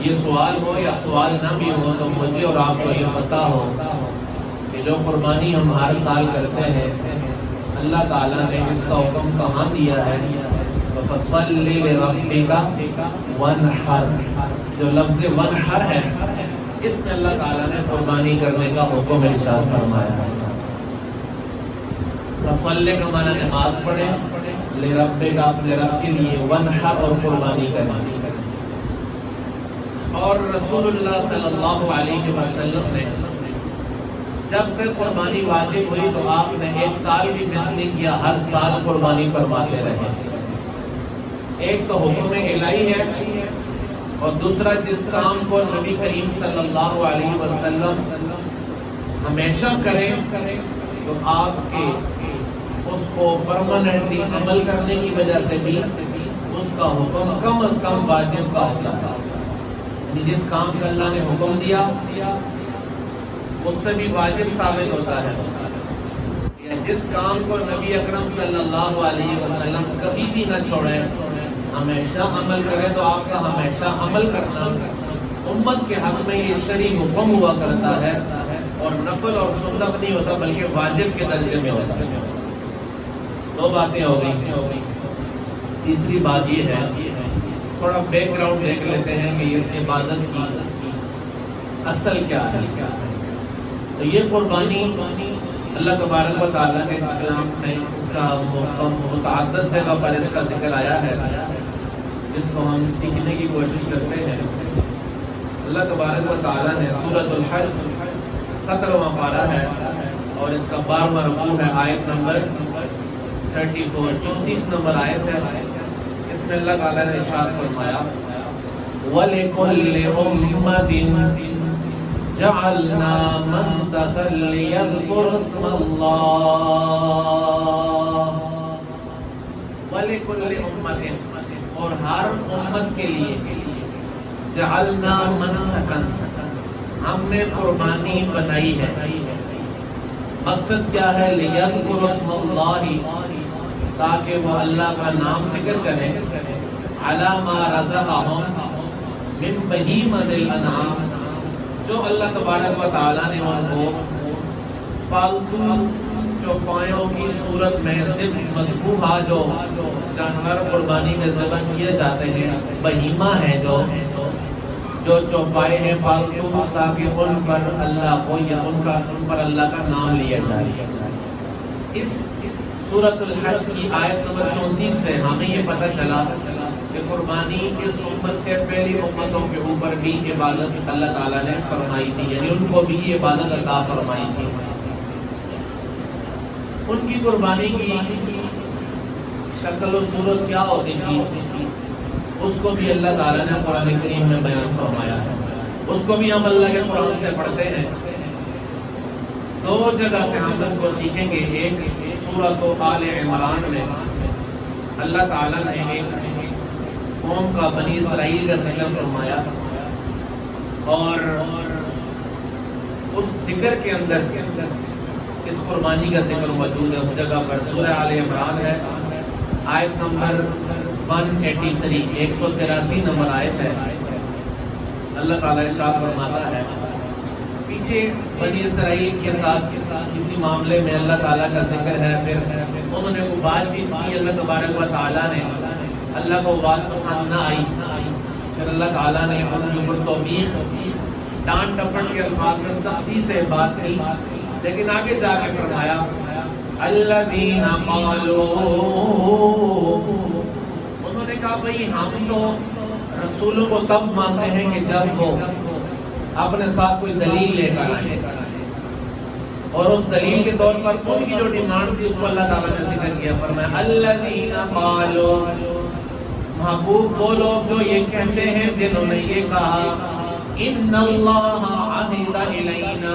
یہ سوال ہو یا سوال نہ بھی ہو تو مجھے اور آپ کو یہ پتہ ہو کہ جو قربانی ہم ہر سال کرتے ہیں اللہ تعالیٰ نے اس کا حکم کہاں دیا ہے؟ فَصَلِّ لِرَبِّكَ وَانْحَرْ، جو لفظ وَانْحَرْ ہے اس میں اللہ تعالیٰ نے قربانی کرنے کا حکم ارشاد فرمایا ہے۔ فَصَلِّ کا معنی نماز پڑھے، لِرَبِّكَ اپنے رب کے لیے، وَانْحَرْ اور قربانی کرنے۔ اور رسول اللہ صلی اللہ علیہ وسلم نے جب سے قربانی واجب ہوئی تو آپ نے ایک سال بھی مس نہیں کیا، ہر سال قربانی فرماتے رہے۔ ایک تو حکم الہی ہے اور دوسرا جس کام کو نبی کریم صلی اللہ علیہ وسلم ہمیشہ کریں تو آپ کے اس کو پرماننٹلی عمل کرنے کی وجہ سے بھی اس کا حکم کم از کم واجب کا ہوتا ہے۔ یعنی جس کام کا اللہ نے حکم دیا اس سے بھی واجب ثابت ہوتا ہے، یا جس کام کو نبی اکرم صلی اللہ علیہ وسلم کبھی بھی نہ چھوڑے، ہمیشہ عمل کرے تو آپ کا ہمیشہ عمل کرنا امت کے حق میں یہ شرعی حکم ہوا کرتا ہے اور نفل اور سنت نہیں ہوتا بلکہ واجب کے درجے میں ہوتا ہے۔ دو باتیں ہو گئی۔ تیسری بات یہ ہے، تھوڑا بیک گراؤنڈ دیکھ لیتے ہیں کہ اس عبادت کی اصل کیا ہے۔ تو یہ قربانی اللہ تبارک و تعالیٰ کے کلام میں اس کا متعدد جگہ پر اس کا ذکر آیا ہے، جس کو ہم سیکھنے کی کوشش کرتے ہیں۔ اللہ تبارک و تعالیٰ نے سورۃ الحج 17واں پارہ ہے اور اس کا 12واں رکوع ہے، آیت نمبر 34 نمبر آیت ہے۔ اس میں اللہ تعالیٰ نے ارشاد فرمایا وَلِكُلِّ أُمَّةٍ جعلنا منسكا ليذكروا اسم الله ولكل أمة، اور ہر امت کے لیے جعلنا منسكا، ہم نے قربانی بنائی ہے۔ مقصد کیا ہے؟ ليذكروا اسم الله، تاکہ وہ اللہ کا نام ذکر کریں، على ما رزقهم من بهيمة الأنعام، جو اللہ تبارک و تعالیٰ نے ان کو پالتو چوپایوں کی صورت میں مذبوحہ جو جانور قربانی میں ذبح کیے جاتے ہیں، بہیمہ ہے جو چوپائے ہیں پالتو، تاکہ ان پر اللہ کو یا ان پر اللہ کا نام لیا جائے۔ اس سورۃ الحج کی آیت نمبر 34 سے ہمیں یہ پتہ چلا کہ قربانی اس امت سے پہلی امتوں کے اوپر بھی عبادت اللہ تعالیٰ نے فرمائی تھی، یعنی ان کو بھی یہ عبادت عطا فرمائی تھی۔ ان کی قربانی کی شکل و صورت کیا ہوتی تھی اس کو بھی اللہ تعالیٰ نے قرآن کریم میں بیان فرمایا ہے، اس کو بھی ہم اللہ کے قرآن سے پڑھتے ہیں۔ دو جگہ سے ہم اس کو سیکھیں گے۔ ایک سورۃ آل عمران میں اللہ تعالیٰ نے ایک قوم کا بنی اسرائیل کا ذکر فرمایا اور اس ذکر کے اندر اس قربانی کا ذکر موجود ہے۔ اس جگہ پر سورہ آل عمران ہے، آیت نمبر 183 183 نمبر آیت ہے۔ اللہ تعالیٰ ارشاد فرماتا ہے، پیچھے بنی اسرائیل کے ساتھ کسی معاملے میں اللہ تعالیٰ کا ذکر ہے، پھر انہوں نے وہ بات چیت کی، اللہ تبارک و تعالیٰ نے اللہ کو بات پسند نہ آئی، پھر اللہ تعالیٰ نے ان کے اوپر توبیخ، ڈانٹ ٹپٹ کے الفاظ میں سختی سے بات کی، لیکن آگے جا کے فرمایا الذین قالوا، انہوں نے کہا بھئی ہم تو رسولوں کو تب مانتے ہیں کہ جب وہ اپنے ساتھ کوئی دلیل لے کر آئے، اور اس دلیل کے طور پر ان کی جو ڈیمانڈ تھی اس کو اللہ تعالیٰ نے ذکر کیا، فرمایا الذین قالوا، محبوب وہ لوگ جو یہ کہتے ہیں جنہوں نے یہ کہا ان اللہ عہد الینا،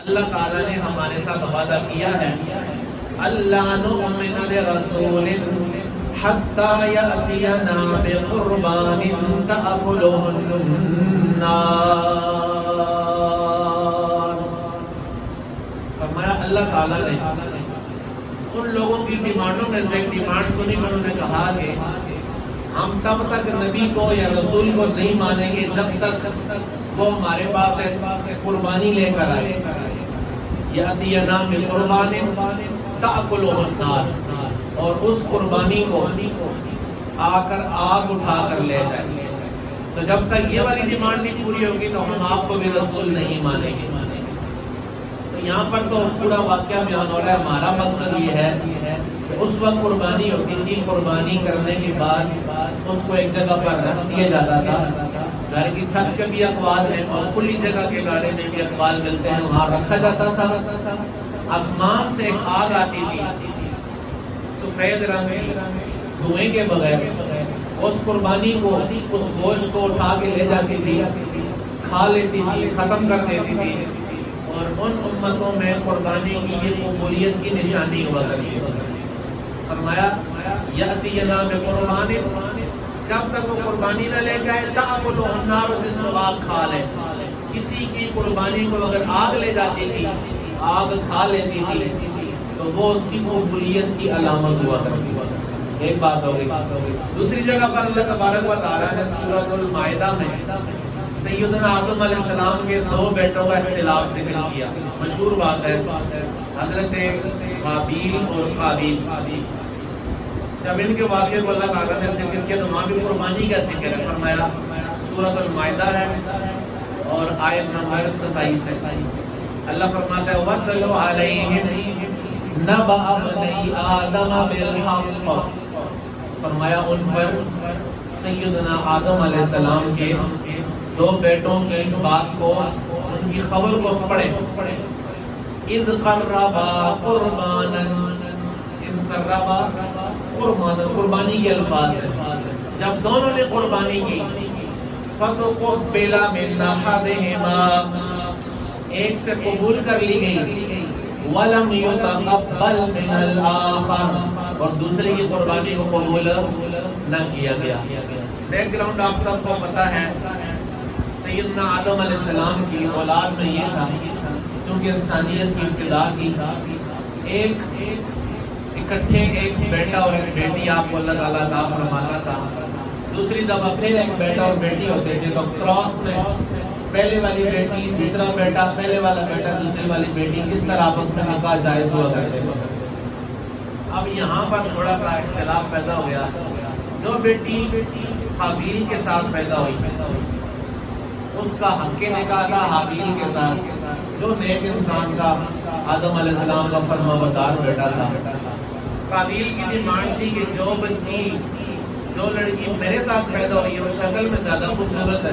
اللہ تعالیٰ نے ہمارے ساتھ وعدہ کیا ہے، اللہ نؤمن برسول حتی یأتینا بقربان تأکلہ النار، فرمایا اللہ تعالیٰ نے ان لوگوں کی ڈیمانڈوں میں سے ایک ڈیمانڈ سنی، انہوں نے کہا کہ ہم تب تک نبی کو یا رسول کو نہیں مانیں گے جب تک وہ ہمارے پاس قربانی لے کر آئے. یأتینا بقربان تأکلہ النار، اور اس قربانی کو آ کر آگ اٹھا کر لے جائیں. تو جب تک یہ والی ڈیمانڈ نہیں پوری ہوگی تو ہم آپ کو بھی رسول نہیں مانیں گے. تو یہاں پر تو پورا واقعہ بیان ہو رہا ہے. ہمارا مقصد یہ ہے کہ اس وقت قربانی ہوتی تھی، قربانی کرنے کے بعد اس کو ایک جگہ پر رکھ دیا جاتا تھا. گھر کی چھت کے بھی اقوال ہیں اور کھلی جگہ کے بارے میں بھی اقوال ملتے ہیں، وہاں رکھا جاتا تھا. آسمان سے ایک آگ آتی تھی سفید رنگ کی، دھوئیں کے بغیر. اس قربانی کو، اس گوشت کو اٹھا کے لے جاتی تھی، کھا لیتی تھی، ختم کر دیتی تھی. اور ان امتوں میں قربانی کی یہ قبولیت کی نشانی ہوا کرتی ہے. فرمایا یأتینا بقربان، جب تک وہ قربانی نہ لے جائے تأکلہ النار، جس کو آگ کھا لے. کسی کی قربانی کو اگر آگ لے جاتی تھی، آگ کھا لیتی تھی، تو وہ اس کی قبولیت کی علامت ہوا کرتی. ایک بات ہو گئی. دوسری جگہ پر اللہ تبارک و تعالیٰ نے سورۃ المائدہ میں سیدنا آدم علیہ السلام کے دو بیٹوں کا اختلاف ذکر کیا. مشہور بات ہے حضرت حابیل اور قابیل. جب ان کے واقعے کو اللہ تعالیٰ نے ذکر کیا تو وہاں بھی قربانی کا ذکر ہے. فرمایا سورۃ المائدہ ہے اور آیت نمبر 27 ہے. اللہ فرماتا ہے وَاتْلُ عَلَيْهِمْ نَبَأَ بَنِي آدَمَ بِالْحَقِّ، فرمایا ان پر سیدنا آدم علیہ السلام کے دو بیٹوں کی بات کو، ان کی خبر کو پڑھے. اِذْ قَرَّبَا قُرْبَانًا، اِذْ قَرَّبَا قُرْبَانًا، قربانی کے الفاظ ہیں. جب دونوں نے قربانی کی فَتُقُبِّلَ مِنْ أَحَدِهِمَا، ایک سے قبول کر لی گئی، وَلَمْ يُتَقَبَّلْ مِنَ الْآخَرِ، اور دوسرے کی قربانی کو قبول نہ کیا گیا. بیک گراؤنڈ آپ سب کو پتہ ہے، سیدنا آدم علیہ السلام کی اولاد میں یہ تھا چونکہ انسانیت کی ابتدا کی، ایک اکٹھے ایک بیٹا اور ایک بیٹی آپ کو اللہ تعالیٰ عطا فرماتا تھا. دوسری دفعہ پھر ایک بیٹا اور بیٹی ہوتے تھے، تو کراس میں پہلے والی بیٹی دوسرا بیٹا، پہلے والا بیٹا دوسری والی بیٹی، اس طرح آپس میں نکاح جائز ہوا کرتے تھے. اب یہاں پر تھوڑا سا اختلاف پیدا ہو گیا. جو بیٹی حابیل کے ساتھ پیدا ہوئی اس کا حق نکاح تھا حابیل کے ساتھ، جو نیک انسان کا آدم علیہ السلام کا فرما بردار بیٹا تھا. قابیل کی ڈیمانڈ تھی کہ جو بچی، جو لڑکی میرے ساتھ پیدا ہوئی ہے وہ شکل میں زیادہ خوبصورت ہے،